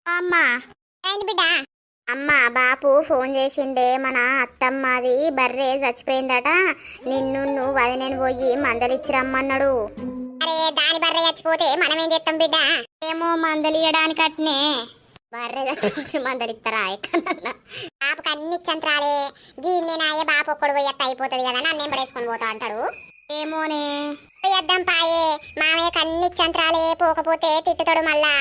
అమ్మా అయింది బిడ్డ. అమ్మా బాపు ఫోన్ చేసిండే మన అత్తమ్మది బర్రె చచ్చిపోయిందట. నిన్ను వదినేను పోయి మందలిచ్చిరమ్మన్నాడు. అరే దాని బర్రె చచ్చిపోతే మనం ఏం చేస్తాం బిడ్డ? ఏమో మందలియడానికి అట్నే. బర్రె చచ్చిపోతే మందలిస్తారా ఎక్కడన్నా? బాపుకి అన్ని చంత్రాలే. గీన్ని నాయే బాపు ఒక్కడు పోయి అయిపోతుంది కదా, నన్ను పడేసుకొని పోతా అంటాడు. ఏమోనే పోయొద్దాం పాయే, మామయ్యకి అన్ని చంత్రాలే. పోకపోతే తిట్టుతాడు మళ్ళా.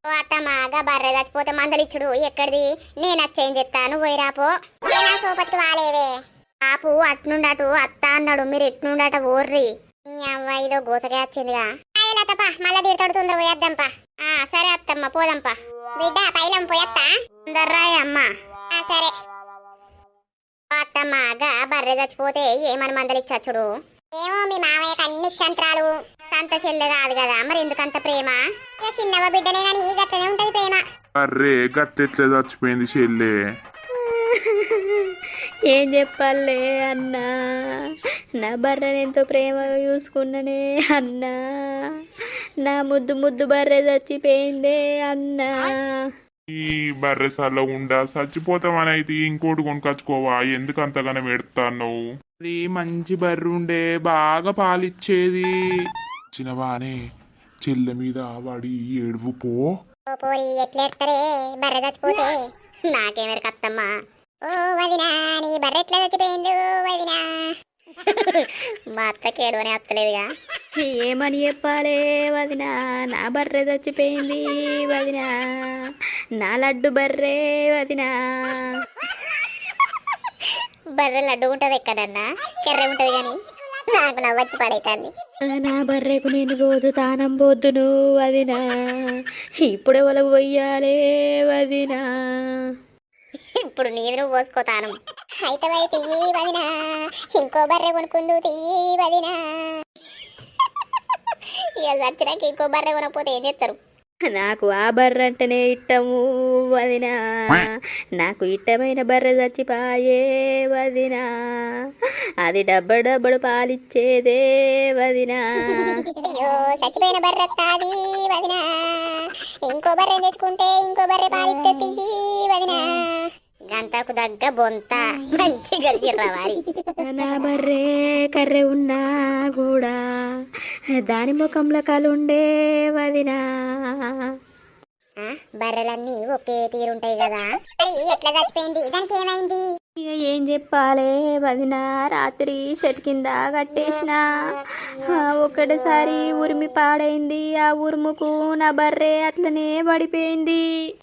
ఓ అత్తమ్మగా బర్రె చచ్చిపోతే మందలిచ్చుడు ఎక్కడిది? నేను వచ్చేం చెప్తాను పోయిరాపో. నేనా సోపతికి వాలేవే. బాపు అట్నుండటు అత్త అన్నాడు, మీరు ఎట్నుండట ఓర్రి. ఈ అవ్వ ఇదో గోసగా వచ్చిందిగా. లతపా మళ్ళా తిడతాడు, తొందర పోయొద్దాంపా. సరే అత్తమ్మ పోదాంపా. బిడ్డ పైలం పోయొత్తా. తొందర్రాయి అమ్మ. సరే. అత్తమ్మగా బర్రె చచ్చిపోతే ఏమని మందలిచ్చచ్చుడు? ఏమో మీ మామయ్యకి అన్ని చంత్రాలు. అంత చెల్లె కాదు కదా, మరి ఎందుకంత ప్రేమ? చిన్నవ బిడ్డనే గాని గట్లనే ఉంటది ప్రేమ. అర్రే గట్టెట్లే చచ్చిపోయింది చెల్లె. ఏం చెప్పాలే అన్నా, నా బర్రెని ఎంతో ప్రేమగా చూసుకున్ననే అన్నా. నా ముద్దు ముద్దు బర్రె చచ్చిపోయిందే అన్నా. ఈ బర్రెసాల ఉండా చచ్చిపోతామని అయితే ఇంకోటి కొనుకొచ్చుకోవా? ఎందుకు అంతగానో పెడతాను? అది మంచి బర్రె ఉండే, బాగా పాలిచ్చేది. చిన్నవానే చెల్లె మీద వాడి ఏడుపు పో. ఓ పోరి ఎట్లేడతారే బర్రె చచ్చిపోతే? నాకేమెరకత్తమ్మా. ఓ వదినా నీ బర్రె ఎట్లా చచ్చిపోయింది వదినా? మా అత్తకి ఏడవని అత్తలేదుగా. ఏమని చెప్పాలే వదినా, నా బర్రె చచ్చిపోయింది వదినా. నా లడ్డు బర్రె వదినా. బర్రె లడ్డు ఉంటది ఎక్కడన్నా, కెర్రె ఉంటది గాని నాకు నవ్వచ్చి పడైతుంది. నా బర్రెకు నేను రోజు తానం పోద్దును వదినా. ఇప్పుడే వాళ్ళకు పోయాలే వదినా. ఇప్పుడు నీరు పోసుకోతాను. అయితే వదినా ఇంకో బర్రె కొనుక్కుందు వదినా. ఇక చచ్చినాక ఇంకో బర్రె కొనకపోతే ఏం చేస్తారు? నాకు ఆ బర్రె అంటేనే ఇష్టము వదినా. నాకు ఇష్టమైన బర్రె చచ్చిపాయే వదినా. అది డబ్బడు పాలిచ్చేదే వదినా. అయ్యో చచ్చిపోయిన బర్రె వస్తాది వదినా. ఇంకో బర్రె తెచ్చుకుంటే ఇంకో బర్రె పాలిస్తుంది వదినా. గంటకు దగ్గ బొంత మంచి గడిచిర్రా వారి. నా బర్రె కర్రె ఉన్నా కూడా దాని ముఖంలో కలుండే వదినా. బర్రెలన్నీ ఒకే తీరుంటాయి కదా. మరి ఎట్లా చచ్చిపోయింది? దానికి ఏమైంది? ఇక ఏం చెప్పాలే వదినా, రాత్రి చెట్టు కింద కట్టేసిన. ఒకటిసారి ఉరిమి పాడైంది. ఆ ఉరుముకు నా బర్రె అట్లనే పడిపోయింది.